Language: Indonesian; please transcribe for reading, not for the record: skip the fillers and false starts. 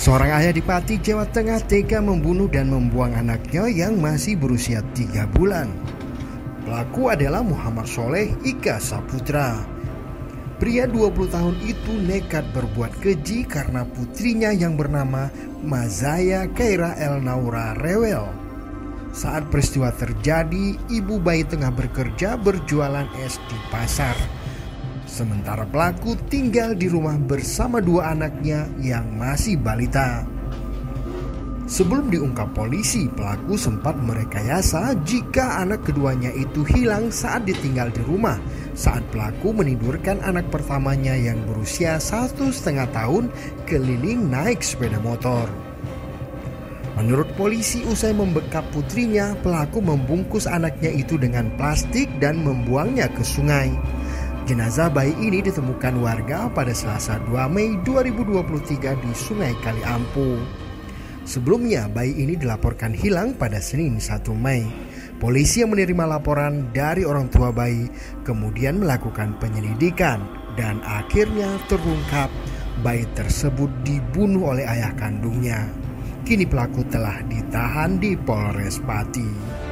Seorang ayah di Pati, Jawa Tengah tega membunuh dan membuang anaknya yang masih berusia 3 bulan. Pelaku adalah Muhammad Soleh Ika Saputra. Pria 20 tahun itu nekat berbuat keji karena putrinya yang bernama Mazaya Khaira El Naura rewel. Saat peristiwa terjadi, ibu bayi tengah bekerja berjualan es di pasar. Sementara pelaku tinggal di rumah bersama 2 anaknya yang masih balita. Sebelum diungkap polisi, pelaku sempat merekayasa jika anak keduanya itu hilang saat ditinggal di rumah saat pelaku menidurkan anak pertamanya yang berusia 1,5 tahun keliling naik sepeda motor. Menurut polisi, usai membekap putrinya, pelaku membungkus anaknya itu dengan plastik dan membuangnya ke sungai. Jenazah bayi ini ditemukan warga pada Selasa 2 Mei 2023 di Sungai Kaliampu. Sebelumnya, bayi ini dilaporkan hilang pada Senin 1 Mei. Polisi yang menerima laporan dari orang tua bayi kemudian melakukan penyelidikan dan akhirnya terungkap bayi tersebut dibunuh oleh ayah kandungnya. Kini pelaku telah ditahan di Polres Pati.